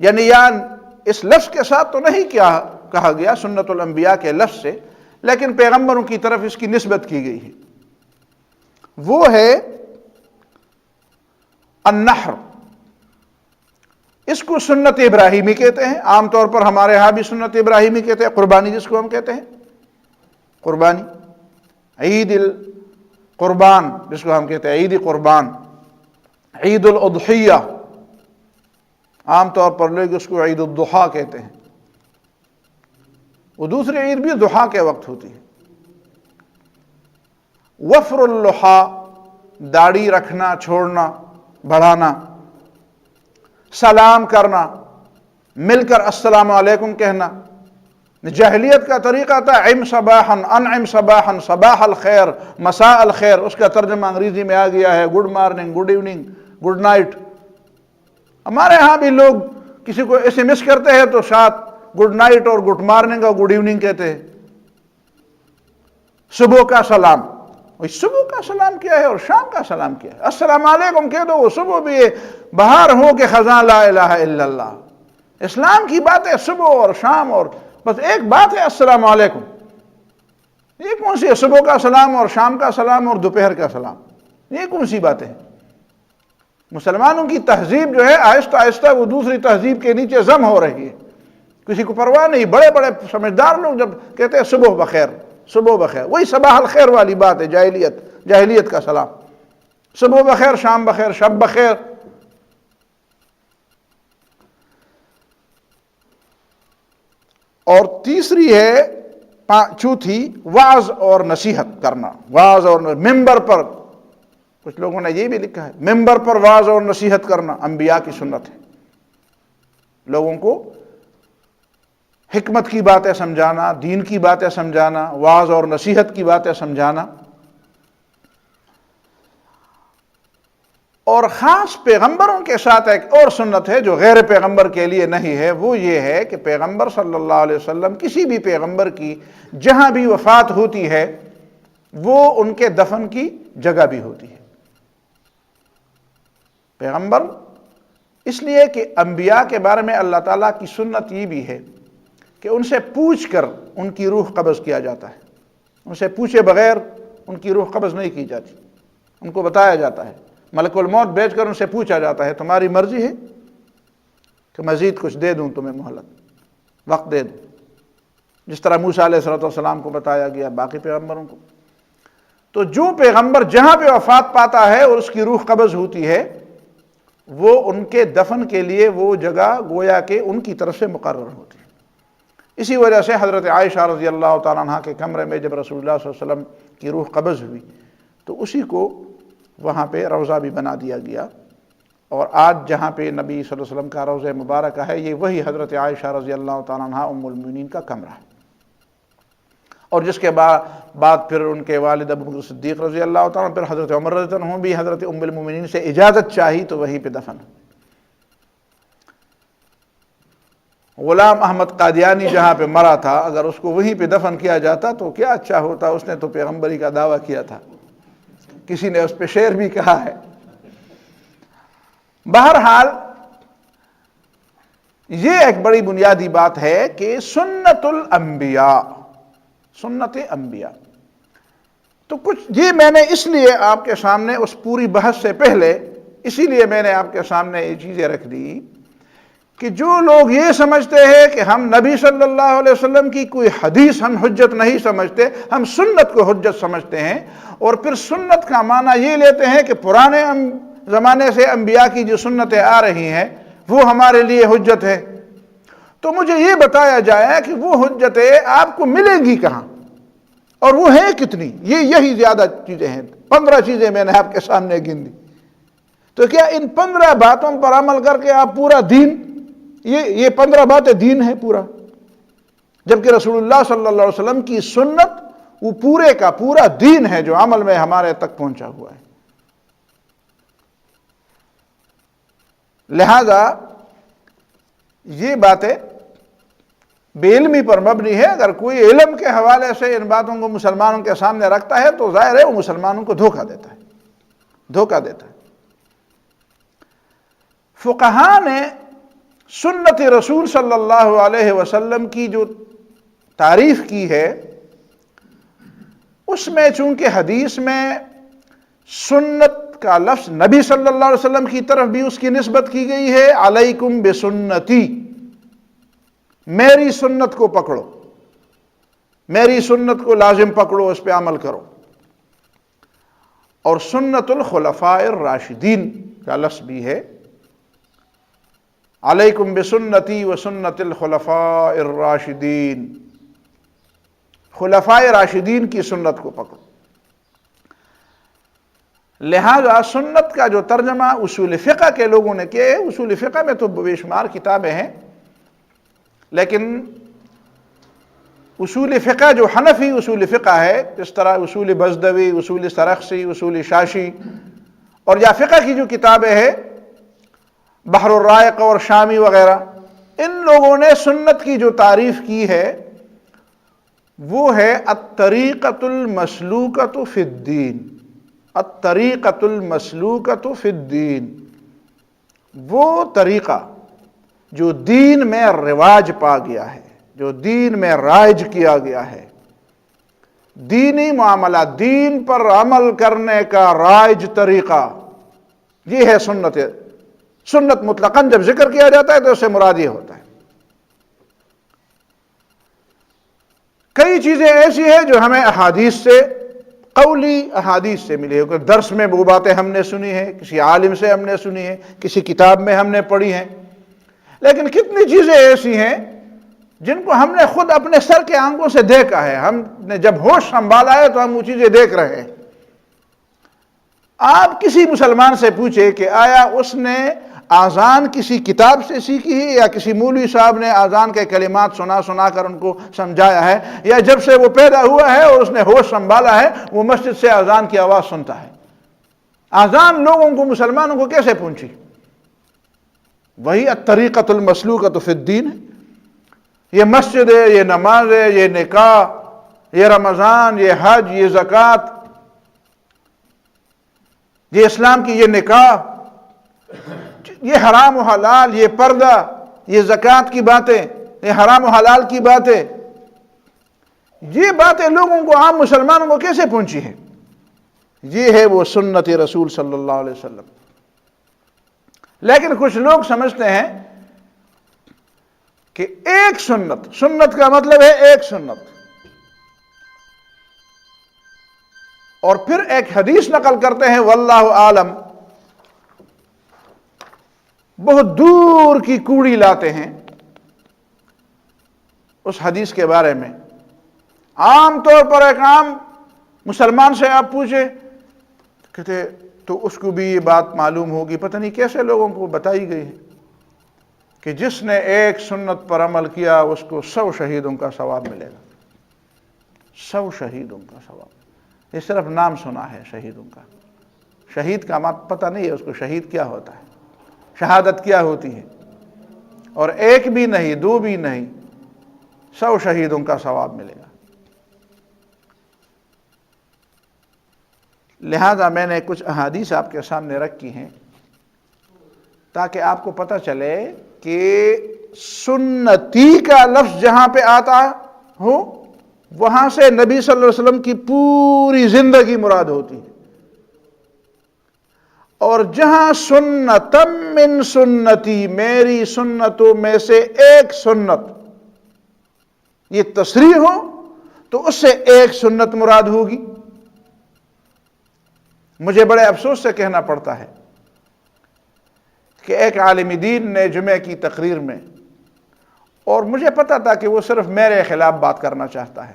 یعنی اس لفظ کے ساتھ تو نہیں کیا کہا گیا سنت الانبیاء کے لفظ سے، لیکن پیغمبروں کی طرف اس کی نسبت کی گئی ہے، وہ ہے النحر۔ اس کو سنت ابراہیمی کہتے ہیں، عام طور پر ہمارے ہاں بھی سنت ابراہیمی کہتے ہیں، قربانی جس کو ہم کہتے ہیں، قربانی، عید القربان جس کو ہم کہتے ہیں، عید قربان، عید الاضحیہ، عام طور پر لوگ اس کو عید الضحیٰ کہتے ہیں، وہ دوسری عید بھی ضحیٰ کے وقت ہوتی ہے۔ وفر اللحیٰ، داڑھی رکھنا، چھوڑنا، بڑھانا، سلام کرنا، مل کر السلام علیکم کہنا۔ جاہلیت کا طریقہ تھا عم صباحا، انعم صباحا، صباح الخیر، مساء الخیر، اس کا ترجمہ انگریزی میں آ گیا ہے good morning, good evening, good night. ہمارے ہاں بھی لوگ کسی کو ایس ایم ایس کرتے ہیں تو ساتھ گڈ نائٹ اور گڈ مارننگ اور گڈ ایوننگ کہتے ہیں۔ صبح کا سلام، صبح کا سلام کیا ہے اور شام کا سلام کیا ہے؟ السلام علیکم کہہ دو، وہ صبح بھی ہے، بہار ہو کہ خزاں لا الہ الا اللہ۔ اسلام کی بات ہے صبح اور شام، اور بس ایک بات ہے السلام علیکم۔ یہ کون سی ہے صبح کا سلام اور شام کا سلام اور دوپہر کا سلام؟ یہ کون سی باتیں ہیں؟ مسلمانوں کی تہذیب جو ہے آہستہ آہستہ وہ دوسری تہذیب کے نیچے ضم ہو رہی ہے، کسی کو پرواہ نہیں۔ بڑے بڑے سمجھدار لوگ جب کہتے ہیں صبح بخیر، صبح بخیر، وہی صباح الخیر والی بات ہے، جاہلیت کا سلام، صبح بخیر، شام بخیر، شب بخیر۔ اور تیسری ہے، چوتھی، وعظ اور نصیحت کرنا۔ وعظ اور ممبر پر، کچھ لوگوں نے یہ بھی لکھا ہے ممبر پر وعظ اور نصیحت کرنا انبیاء کی سنت ہے، لوگوں کو حکمت کی باتیں سمجھانا، دین کی باتیں سمجھانا، وعظ اور نصیحت کی باتیں سمجھانا۔ اور خاص پیغمبروں کے ساتھ ایک اور سنت ہے جو غیر پیغمبر کے لیے نہیں ہے، وہ یہ ہے کہ پیغمبر صلی اللہ علیہ وسلم، کسی بھی پیغمبر کی جہاں بھی وفات ہوتی ہے وہ ان کے دفن کی جگہ بھی ہوتی ہے۔ پیغمبر اس لیے کہ انبیاء کے بارے میں اللہ تعالیٰ کی سنت یہ بھی ہے کہ ان سے پوچھ کر ان کی روح قبض کیا جاتا ہے، ان سے پوچھے بغیر ان کی روح قبض نہیں کی جاتی، ان کو بتایا جاتا ہے، ملک الموت بھیج کر ان سے پوچھا جاتا ہے تمہاری مرضی ہے کہ مزید کچھ دے دوں، تمہیں مہلت، وقت دے دوں، جس طرح موسیٰ علیہ السلام کو بتایا گیا، باقی پیغمبروں کو۔ تو جو پیغمبر جہاں پہ وفات پاتا ہے اور اس کی روح قبض ہوتی ہے، وہ ان کے دفن کے لیے وہ جگہ گویا کہ ان کی طرف سے مقرر ہوتی ہے۔ اسی وجہ سے حضرت عائشہ رضی اللہ تعالیٰ عنہ کے کمرے میں جب رسول اللہ صلی اللہ علیہ وسلم کی روح قبض ہوئی تو اسی کو وہاں پہ روضہ بھی بنا دیا گیا، اور آج جہاں پہ نبی صلی اللہ علیہ وسلم کا روضہ مبارکہ ہے، یہ وہی حضرت عائشہ رضی اللہ تعالیٰ عنہ ام المؤمنین کا کمرہ ہے، اور جس کے بعد پھر ان کے والد ابو بکر صدیق رضی اللہ تعالیٰ عنہ، پھر حضرت عمر رضی اللہ عنہ بھی حضرت ام المؤمنین سے اجازت چاہی تو وہیں پہ دفن۔ غلام احمد قادیانی جہاں پہ مرا تھا، اگر اس کو وہیں پہ دفن کیا جاتا تو کیا اچھا ہوتا، اس نے تو پیغمبری کا دعویٰ کیا تھا، کسی نے اس پہ شعر بھی کہا ہے۔ بہرحال یہ ایک بڑی بنیادی بات ہے کہ سنت الانبیاء، سنت انبیاء، تو کچھ یہ میں نے اس لیے آپ کے سامنے اس پوری بحث سے پہلے اسی لیے میں نے آپ کے سامنے یہ چیزیں رکھ دی کہ جو لوگ یہ سمجھتے ہیں کہ ہم نبی صلی اللہ علیہ وسلم کی کوئی حدیث ہم حجت نہیں سمجھتے، ہم سنت کو حجت سمجھتے ہیں، اور پھر سنت کا معنی یہ لیتے ہیں کہ پرانے زمانے سے انبیاء کی جو سنتیں آ رہی ہیں وہ ہمارے لیے حجت ہے، تو مجھے یہ بتایا جائے کہ وہ حجتیں آپ کو ملیں گی کہاں اور وہ ہیں کتنی۔ یہی زیادہ چیزیں ہیں، 15 چیزیں میں نے آپ کے سامنے گن دی، تو کیا ان 15 باتوں پر عمل کر کے آپ پورا دین، یہ 15 باتیں دین ہے پورا، جبکہ رسول اللہ صلی اللہ علیہ وسلم کی سنت وہ پورے کا پورا دین ہے جو عمل میں ہمارے تک پہنچا ہوا ہے۔ لہذا یہ باتیں بے علمی پر مبنی ہے، اگر کوئی علم کے حوالے سے ان باتوں کو مسلمانوں کے سامنے رکھتا ہے تو ظاہر ہے وہ مسلمانوں کو دھوکہ دیتا ہے۔ فقہاء نے سنت رسول صلی اللہ علیہ وسلم کی جو تعریف کی ہے اس میں چونکہ حدیث میں سنت کا لفظ نبی صلی اللہ علیہ وسلم کی طرف بھی اس کی نسبت کی گئی ہے، علیکم بسنتی، میری سنت کو پکڑو، میری سنت کو لازم پکڑو، اس پہ عمل کرو، اور سنت الخلفاء الراشدین کا لفظ بھی ہے، علیکم بسنتی و سنت الخلفاء الراشدین، خلفاء راشدین کی سنت کو پکڑو۔ لہذا سنت کا جو ترجمہ اصول فقہ کے لوگوں نے کیا ہے، اصول فقہ میں تو بے شمار کتابیں ہیں، لیکن اصول فقہ جو حنفی اصول فقہ ہے، اس طرح اصول بزدوی، اصول سرخسی، اصول شاشی، اور یا فقہ کی جو کتابیں ہیں بحر الرائق اور شامی وغیرہ، ان لوگوں نے سنت کی جو تعریف کی ہے وہ ہے الطریقۃ المسلوکۃ فی الدین، الطریقۃ المسلوکۃ فی الدین، وہ طریقہ جو دین میں رواج پا گیا ہے، جو دین میں رائج کیا گیا ہے، دینی معاملہ، دین پر عمل کرنے کا رائج طریقہ، یہ ہے سنت۔ سنت مطلقاً جب ذکر کیا جاتا ہے تو اس سے مراد یہ ہوتا ہے۔ کئی چیزیں ایسی ہیں جو ہمیں احادیث سے، قولی احادیث سے ملی ہے، درس میں وہ باتیں ہم نے سنی ہیں، کسی عالم سے ہم نے سنی ہیں، کسی کتاب میں ہم نے پڑھی ہیں، لیکن کتنی چیزیں ایسی ہیں جن کو ہم نے خود اپنے سر کے آنکھوں سے دیکھا ہے، ہم نے جب ہوش سنبھالا ہے تو ہم وہ چیزیں دیکھ رہے ہیں۔ آپ کسی مسلمان سے پوچھیں کہ آیا اس نے آذان کسی کتاب سے سیکھی ہے، یا کسی مولوی صاحب نے آذان کے کلمات سنا کر ان کو سمجھایا ہے، یا جب سے وہ پیدا ہوا ہے اور اس نے ہوش سنبھالا ہے وہ مسجد سے آذان کی آواز سنتا ہے؟ آذان لوگوں کو، مسلمانوں کو کیسے پہنچی؟ وہی الطریقۃ المسلوکۃ فی الدین ہے۔ یہ مسجد ہے، یہ نماز ہے، یہ نکاح، یہ رمضان، یہ حج، یہ زکوٰۃ، یہ اسلام کی یہ نکاح، یہ حرام و حلال، یہ پردہ، یہ زکوٰۃ کی باتیں، یہ حرام و حلال کی باتیں، یہ باتیں لوگوں کو، عام مسلمانوں کو کیسے پہنچی ہیں؟ یہ ہے وہ سنت رسول صلی اللہ علیہ وسلم۔ لیکن کچھ لوگ سمجھتے ہیں کہ ایک سنت، سنت کا مطلب ہے ایک سنت، اور پھر ایک حدیث نقل کرتے ہیں واللہ عالم، بہت دور کی کوڑی لاتے ہیں اس حدیث کے بارے میں۔ عام طور پر ایک عام مسلمان سے آپ پوچھیں، کہتے تو اس کو بھی یہ بات معلوم ہوگی، پتہ نہیں کیسے لوگوں کو بتائی گئی ہے کہ جس نے ایک سنت پر عمل کیا اس کو 100 شہیدوں کا ثواب ملے گا، 100 شہیدوں کا ثواب۔ یہ صرف نام سنا ہے شہیدوں کا، شہید کا پتہ نہیں ہے اس کو شہید کیا ہوتا ہے، شہادت کیا ہوتی ہے، اور ایک بھی نہیں، دو بھی نہیں، 100 شہیدوں کا ثواب ملے گا۔ لہذا میں نے کچھ احادیث آپ کے سامنے رکھی ہیں تاکہ آپ کو پتہ چلے کہ سنتی کا لفظ جہاں پہ آتا ہو وہاں سے نبی صلی اللہ علیہ وسلم کی پوری زندگی مراد ہوتی ہے، اور جہاں سنتم من سنتی، میری سنتوں میں سے ایک سنت، یہ تصریح ہو تو اس سے ایک سنت مراد ہوگی۔ مجھے بڑے افسوس سے کہنا پڑتا ہے کہ ایک عالم دین نے جمعہ کی تقریر میں، اور مجھے پتا تھا کہ وہ صرف میرے خلاف بات کرنا چاہتا ہے،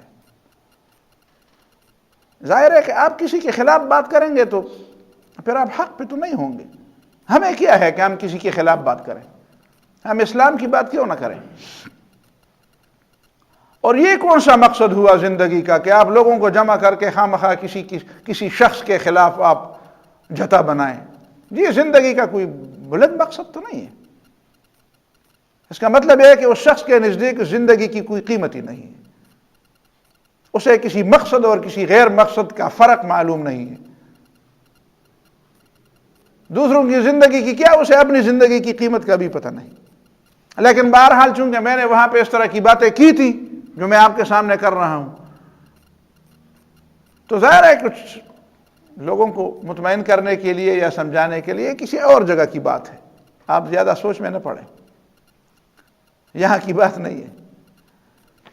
ظاہر ہے کہ آپ کسی کے خلاف بات کریں گے تو پھر آپ حق پہ تو نہیں ہوں گے۔ ہمیں کیا ہے کہ ہم کسی کے خلاف بات کریں، ہم اسلام کی بات کیوں نہ کریں؟ اور یہ کون سا مقصد ہوا زندگی کا کہ آپ لوگوں کو جمع کر کے خواہ کسی شخص کے خلاف آپ جتا بنائیں؟ یہ زندگی کا کوئی بلند مقصد تو نہیں ہے۔ اس کا مطلب یہ ہے کہ اس شخص کے نزدیک زندگی کی کوئی قیمت ہی نہیں ہے، اسے کسی مقصد اور کسی غیر مقصد کا فرق معلوم نہیں ہے۔ دوسروں کی زندگی کی کیا، اسے اپنی زندگی کی قیمت کا بھی پتہ نہیں۔ لیکن بہرحال چونکہ میں نے وہاں پہ اس طرح کی باتیں کی تھی جو میں آپ کے سامنے کر رہا ہوں، تو ظاہر ہے کچھ لوگوں کو مطمئن کرنے کے لیے یا سمجھانے کے لیے کسی اور جگہ کی بات ہے، آپ زیادہ سوچ میں نہ پڑیں، یہاں کی بات نہیں ہے۔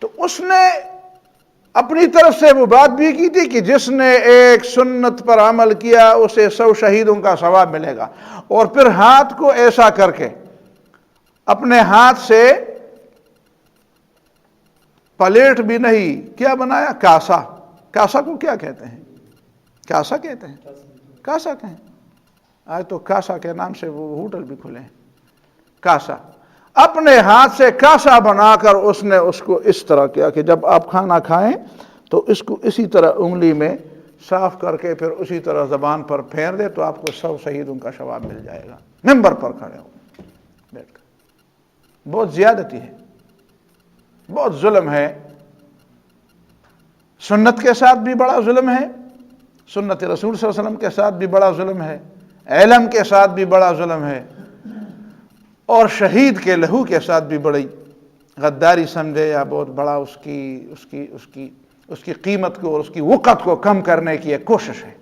تو اس نے اپنی طرف سے وہ بات بھی کی تھی کہ جس نے ایک سنت پر عمل کیا اسے 100 شہیدوں کا ثواب ملے گا، اور پھر ہاتھ کو ایسا کر کے اپنے ہاتھ سے پلیٹ بھی نہیں، کیا بنایا؟ کاسا۔ کاسا کو کیا کہتے ہیں؟ کاسا کہتے ہیں، کاسا کہیں، آج تو کاسا کے نام سے وہ ہوٹل بھی کھلے ہیں۔ کاسا، اپنے ہاتھ سے کاسا بنا کر اس نے اس کو اس طرح کیا کہ جب آپ کھانا کھائیں تو اس کو اسی طرح انگلی میں صاف کر کے پھر اسی طرح زبان پر پھیر دے تو آپ کو 100 شہیدوں کا ثواب مل جائے گا، ممبر پر کھڑے ہو بیٹھ کر۔ بہت زیادتی ہے، بہت ظلم ہے، سنت کے ساتھ بھی بڑا ظلم ہے، سنت رسول صلی اللہ علیہ وسلم کے ساتھ بھی بڑا ظلم ہے، علم کے ساتھ بھی بڑا ظلم ہے، اور شہید کے لہو کے ساتھ بھی بڑی غداری سمجھے یا بہت بڑا اس کی قیمت کو اور اس کی وقت کو کم کرنے کی ایک کوشش ہے۔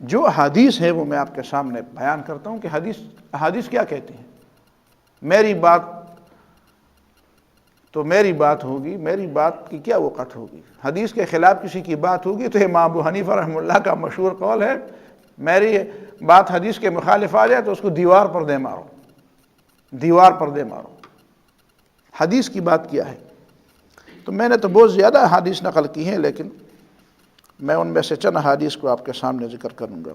جو حدیث ہے وہ میں آپ کے سامنے بیان کرتا ہوں کہ حدیث کیا کہتی ہیں۔ میری بات ہوگی، میری بات کی کیا وقت ہوگی؟ حدیث کے خلاف کسی کی بات ہوگی تو امام ابو حنیفہ رحمہ اللہ کا مشہور قول ہے، میری بات حدیث کے مخالف آ جائے تو اس کو دیوار پر دے مارو، دیوار پر دے مارو۔ حدیث کی بات کیا ہے؟ تو میں نے تو بہت زیادہ حدیث نقل کی ہیں، لیکن میں ان میں سے چند حدیث کو آپ کے سامنے ذکر کروں گا۔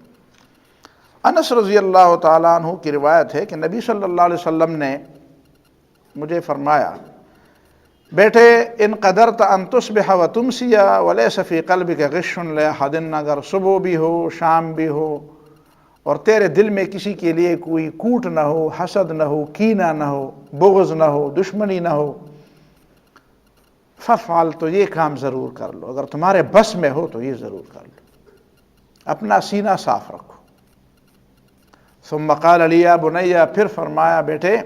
انس رضی اللہ تعالیٰ عنہ کی روایت ہے کہ نبی صلی اللہ علیہ وسلم نے مجھے فرمایا، بیٹے ان قدرت ان تصبح و تمسی ولیس فی قلبک غش لاحد، اگر صبح بھی ہو شام بھی ہو اور تیرے دل میں کسی کے لیے کوئی کوٹ نہ ہو، حسد نہ ہو، کینہ نہ ہو، بغض نہ ہو، دشمنی نہ ہو، ففعل، تو یہ کام ضرور کر لو، اگر تمہارے بس میں ہو تو یہ ضرور کر لو، اپنا سینہ صاف رکھو۔ ثم قال لي يا بني، پھر فرمایا بیٹے،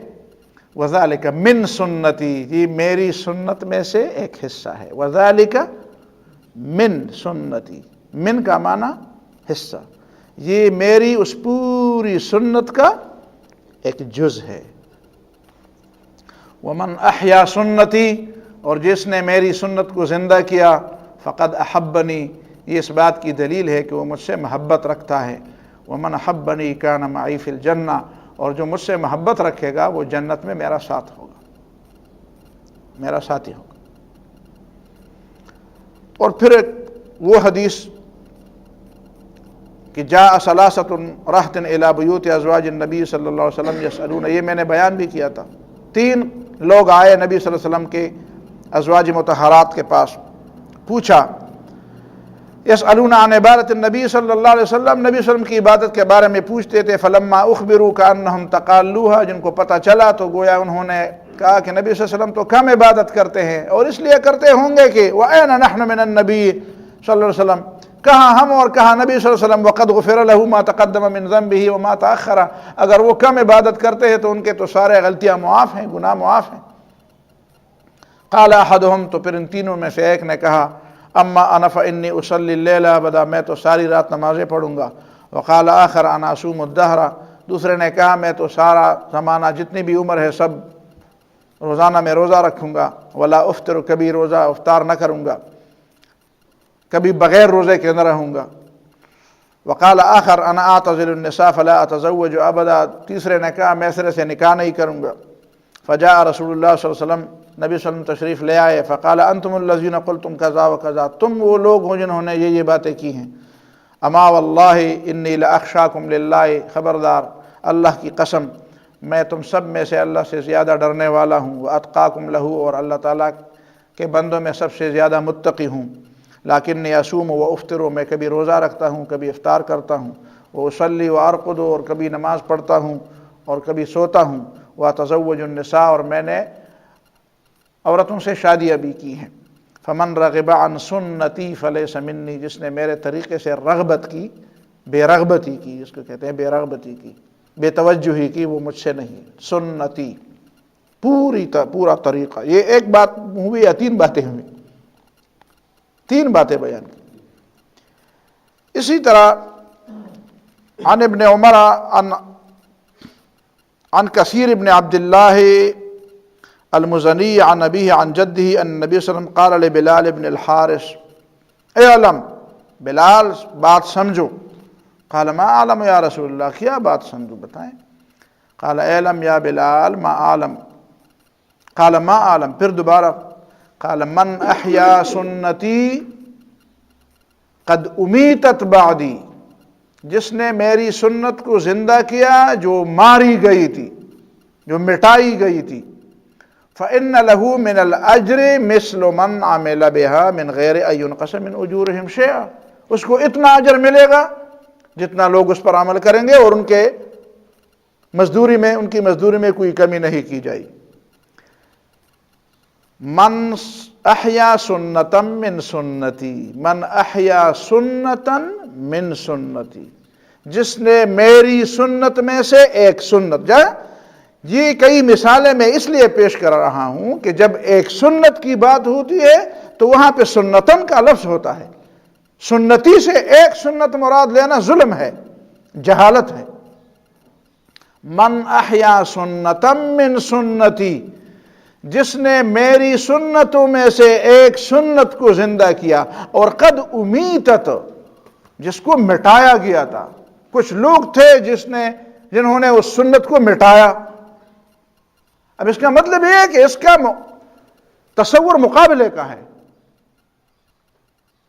وذالک من سنتی، یہ میری سنت میں سے ایک حصہ ہے۔ وذالک من سنتی، من کا معنی حصہ، یہ میری اس پوری سنت کا ایک جز ہے۔ ومن احیا سنتی، اور جس نے میری سنت کو زندہ کیا، فقد احبنی، یہ اس بات کی دلیل ہے کہ وہ مجھ سے محبت رکھتا ہے۔ ومن احبنی کان معی فی الجنہ، اور جو مجھ سے محبت رکھے گا وہ جنت میں میرا ساتھ ہوگا، میرا ساتھی ہوگا۔ اور پھر وہ حدیث کہ جاء ثلاثۃ رہط الی بیوت ازواج النبی صلی اللہ علیہ وسلم یسألون، یہ میں نے بیان بھی کیا تھا، 3 لوگ آئے نبی صلی اللہ علیہ وسلم کے ازواج مطہرات کے پاس، پوچھا، یسألون عن عبادت النبی صلی اللہ علیہ وسلم، نبی صلی اللہ علیہ وسلم کی عبادت کے بارے میں پوچھتے تھے۔ فلما اخبروا کانہم تقالوها، جن کو پتہ چلا تو گویا انہوں نے کہا کہ نبی صلی اللہ علیہ وسلم تو کم عبادت کرتے ہیں، اور اس لیے کرتے ہوں گے کہ وَأَيْنَ نَحْنُ مِنَ النَّبِيِّ صلی اللہ علیہ وسلم، کہاں ہم اور کہاں نبی صلی اللہ علیہ وسلم، وَقَدْ غُفِرَ لَهُ مَا تَقَدَّمَ مِنْ ذَنْبِهِ وَمَا تَأَخَّرَ، اگر وہ کم عبادت کرتے ہیں تو ان کے تو سارے غلطیاں معاف ہیں، گناہ معاف ہیں۔ قال احدهم، تو پھر ان تینوں میں سے ایک نے کہا، اما انا فانی اصلی اللیل ابدا، میں تو ساری رات نمازیں پڑھوں گا۔ وقال آخر انا اصوم الدہر، دوسرے نے کہا میں تو سارا زمانہ جتنی بھی عمر ہے سب روزانہ میں روزہ رکھوں گا۔ ولا افطر، کبھی روزہ افطار نہ کروں گا، کبھی بغیر روزے کے نہ رہوں گا۔ وقال آخر انا اعتزل النساء فلا اتزوج ابدا، تیسرے نے کہا میں سرے سے نکاح نہیں کروں گا۔ فجاء رسول اللہ صلی اللہ علیہ وسلم، نبی صلی اللہ علیہ وسلم تشریف لے آئے۔ فقال انتم الذین قلتم کذا وکذا، تم وہ لوگ ہو جنہوں نے یہ باتیں کی ہیں۔ اما واللہ انی لاخشاکم للہ، خبردار اللہ کی قسم میں تم سب میں سے اللہ سے زیادہ ڈرنے والا ہوں۔ واتقاکم لہ، اور اللہ تعالیٰ کے بندوں میں سب سے زیادہ متقی ہوں۔ لیکنی اصوم و افطر، میں کبھی روزہ رکھتا ہوں، کبھی افطار کرتا ہوں۔ واصلی وارقد، اور کبھی نماز پڑھتا ہوں اور کبھی سوتا ہوں۔ واتزوج النساء، اور میں نے عورتوں سے شادیاں بھی کی ہیں۔ فمن رغب عن سنتی فلیس منی، جس نے میرے طریقے سے رغبت کی، بے رغبتی کی، جس کو کہتے ہیں بے رغبتی کی، بے توجہی کی، وہ مجھ سے نہیں۔ سنتی، پورا طریقہ. یہ ایک بات ہوئی یا تین باتیں ہوئی؟ تین باتیں بیان کی. اسی طرح عن ابن عمر عن کثیر ابن عبد اللہ المزنی عن ابیہ عن جدہ ان نبی صلی اللہ علیہ وسلم قال لبلال ابن الحارث اعلم، بلال بات سمجھو. قال ما اعلم یا رسول اللہ، کیا بات سمجھو بتائیں. قال اعلم یا بلال ما اعلم. قال ما اعلم، پھر دوبارہ قال من احیا سنتی قد امیتت بعدی، جس نے میری سنت کو زندہ کیا جو ماری گئی تھی، جو مٹائی گئی تھی. فإن له من الأجر مثل من عمل بها من غیر ان ينقص من اجورهم شيئا، اس کو اتنا اجر ملے گا جتنا لوگ اس پر عمل کریں گے اور ان کی مزدوری میں کوئی کمی نہیں کی جائے. من احیا سنتا من سنتی، من احیا سنتا من سنتی، جس نے میری سنت میں سے ایک سنت. یہ کئی مثالیں میں اس لیے پیش کر رہا ہوں کہ جب ایک سنت کی بات ہوتی ہے تو وہاں پہ سنتن کا لفظ ہوتا ہے. سنتی سے ایک سنت مراد لینا ظلم ہے، جہالت ہے. من احیا سنتا من سنتی، جس نے میری سنتوں میں سے ایک سنت کو زندہ کیا. اور قد امیتت، جس کو مٹایا گیا تھا. کچھ لوگ تھے جنہوں نے اس سنت کو مٹایا. اب اس کا مطلب یہ ہے کہ اس کا تصور مقابلے کا ہے،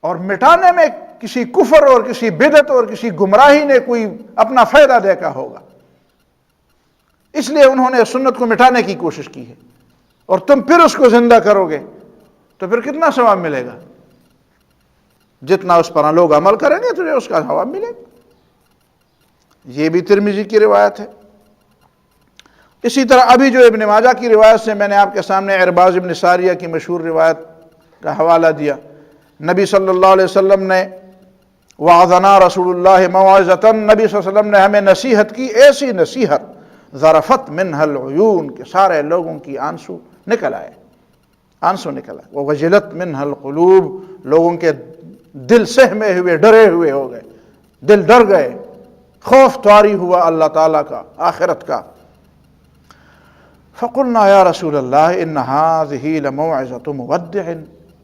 اور مٹانے میں کسی کفر اور کسی بدعت اور کسی گمراہی نے کوئی اپنا فائدہ دیکھا ہوگا، اس لیے انہوں نے سنت کو مٹانے کی کوشش کی ہے. اور تم پھر اس کو زندہ کرو گے تو پھر کتنا ثواب ملے گا؟ جتنا اس پر لوگ عمل کریں گے تجھے اس کا ثواب ملے گا. یہ بھی ترمذی کی روایت ہے. اسی طرح ابھی جو ابن ماجہ کی روایت سے میں نے آپ کے سامنے ارباز ابن ساریہ کی مشہور روایت کا حوالہ دیا. نبی صلی اللہ علیہ وسلم نے وعظنا رسول اللہ موعظۃ، نبی صلی اللہ علیہ وسلم نے ہمیں نصیحت کی، ایسی نصیحت ذرفت منها العیون، کہ سارے لوگوں کی آنسو نکل آئے. ووجلت منها القلوب، لوگوں کے دل سہمے ہوئے، ڈرے ہوئے ہو گئے، دل ڈر گئے، خوف طاری ہوا اللہ تعالیٰ کا، آخرت کا. فقلنا یا رسول اللہ ان هذه لموعظۃ مودع،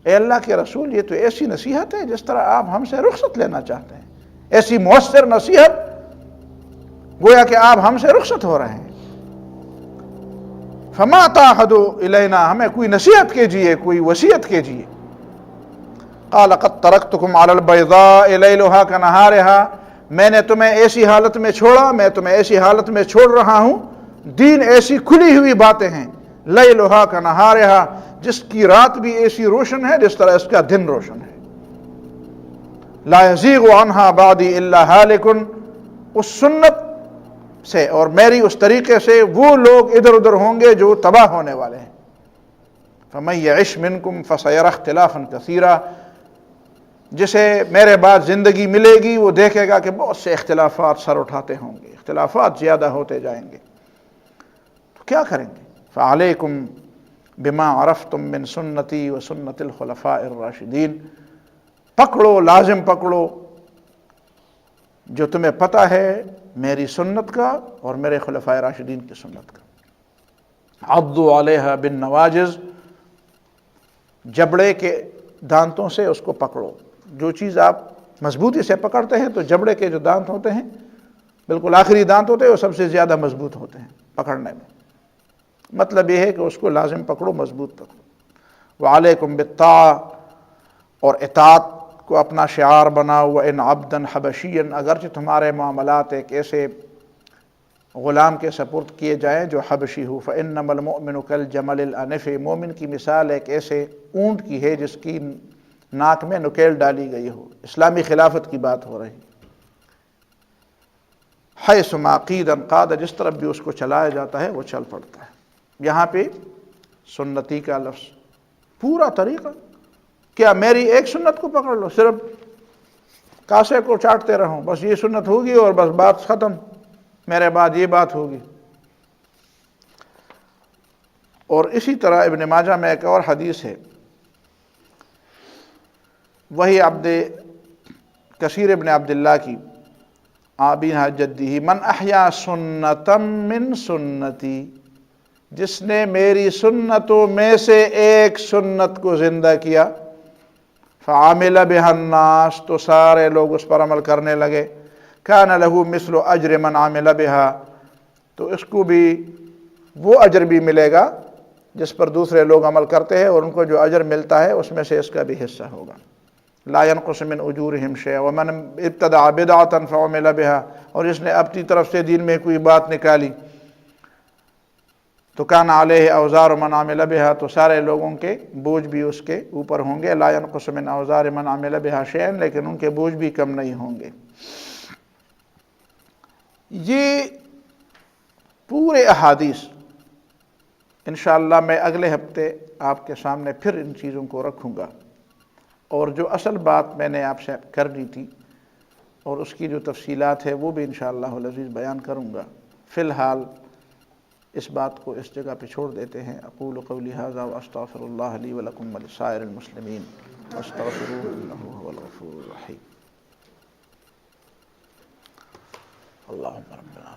اے اللہ کے رسول یہ تو ایسی نصیحت ہے جس طرح آپ ہم سے رخصت لینا چاہتے ہیں، ایسی مؤثر نصیحت گویا کہ آپ ہم سے رخصت ہو رہے ہیں. فما تعهدوا الینا، ہمیں کوئی نصیحت کیجیے، کوئی وصیت کیجیے. قال قد ترکتکم علی البیضاء لیلها کنہارها، میں نے تمہیں ایسی حالت میں چھوڑا، میں تمہیں ایسی حالت میں چھوڑ رہا ہوں، دین ایسی کھلی ہوئی باتیں ہیں، لیلها کنہارها، جس کی رات بھی ایسی روشن ہے جس طرح اس کا دن روشن ہے. لا یزیغ عنها بعدی الا ہالک، اس سنت سے اور میری اس طریقے سے وہ لوگ ادھر ادھر ہوں گے جو تباہ ہونے والے ہیں. فمن یعش منکم فسیری اختلافا کثیرا، جسے میرے بعد زندگی ملے گی وہ دیکھے گا کہ بہت سے اختلافات سر اٹھاتے ہوں گے، اختلافات زیادہ ہوتے جائیں گے. تو کیا کریں گے؟ فعلیکم بما عرفتم من سنتی و سنت الخلفاء الراشدین، پکڑو، لازم پکڑو جو تمہیں پتہ ہے میری سنت کا اور میرے خلفاء راشدین کی سنت کا. عضوا علیہا بالنواجذ، جبڑے کے دانتوں سے اس کو پکڑو. جو چیز آپ مضبوطی سے پکڑتے ہیں تو جبڑے کے جو دانت ہوتے ہیں، بالکل آخری دانت ہوتے ہیں، وہ سب سے زیادہ مضبوط ہوتے ہیں پکڑنے میں. مطلب یہ ہے کہ اس کو لازم پکڑو، مضبوط پکڑو. وعلیکم بالطاعہ، اور اطاعت کو اپنا شعار بناؤ. وَإِنْ عَبْدًا حَبَشِيًّا، اگرچہ تمہارے معاملات ایک ایسے غلام کے سپرد کیے جائیں جو حبشی ہو. فَإِنَّمَا الْمُؤْمِنُ كَالْجَمَلِ الْأَنِفِ، مومن کی مثال ایک ایسے اونٹ کی ہے جس کی ناک میں نکیل ڈالی گئی ہو. اسلامی خلافت کی بات ہو رہی. حیث ما قید انقاد، جس طرف بھی اس کو چلایا جاتا ہے وہ چل پڑتا ہے. یہاں پہ سنتی کا لفظ، پورا طریقہ. کیا میری ایک سنت کو پکڑ لو، صرف کاسے کو چاٹتے رہو، بس یہ سنت ہوگی اور بس بات ختم، میرے بعد یہ بات ہوگی؟ اور اسی طرح ابن ماجہ میں ایک اور حدیث ہے، وہی عبد کثیر ابن عبداللہ کی، آبی جدی، من احیا سنتم من سنتی، جس نے میری سنتوں میں سے ایک سنت کو زندہ کیا، فعامل بها الناس، تو سارے لوگ اس پر عمل کرنے لگے، کان له مثل اجر من عامل بها، تو اس کو بھی وہ اجر بھی ملے گا جس پر دوسرے لوگ عمل کرتے ہیں، اور ان کو جو اجر ملتا ہے اس میں سے اس کا بھی حصہ ہوگا، لا ينقص من اجورهم شيئا، ومن ابتدع بدعة فعمل بها، اور جس نے اپنی طرف سے دین میں کوئی بات نکالی تو کان علیہ اوزار من عمل بها، تو سارے لوگوں کے بوجھ بھی اس کے اوپر ہوں گے، لا ينقص من اوزار من عمل بها شيئا، لیکن ان کے بوجھ بھی کم نہیں ہوں گے۔ یہ پورے احادیث انشاءاللہ میں اگلے ہفتے آپ کے سامنے پھر ان چیزوں کو رکھوں گا، اور جو اصل بات میں نے آپ سے کرنی تھی اور اس کی جو تفصیلات ہے وہ بھی انشاءاللہ العزیز بیان کروں گا۔ فی الحال اس بات کو اس جگہ پہ چھوڑ دیتے ہیں۔ اقول قولی ھذا واستغفر اللہ لی ولکم ولسائر المسلمین واستغفروہ انہ هو الغفور الرحیم۔ اللہم ربنا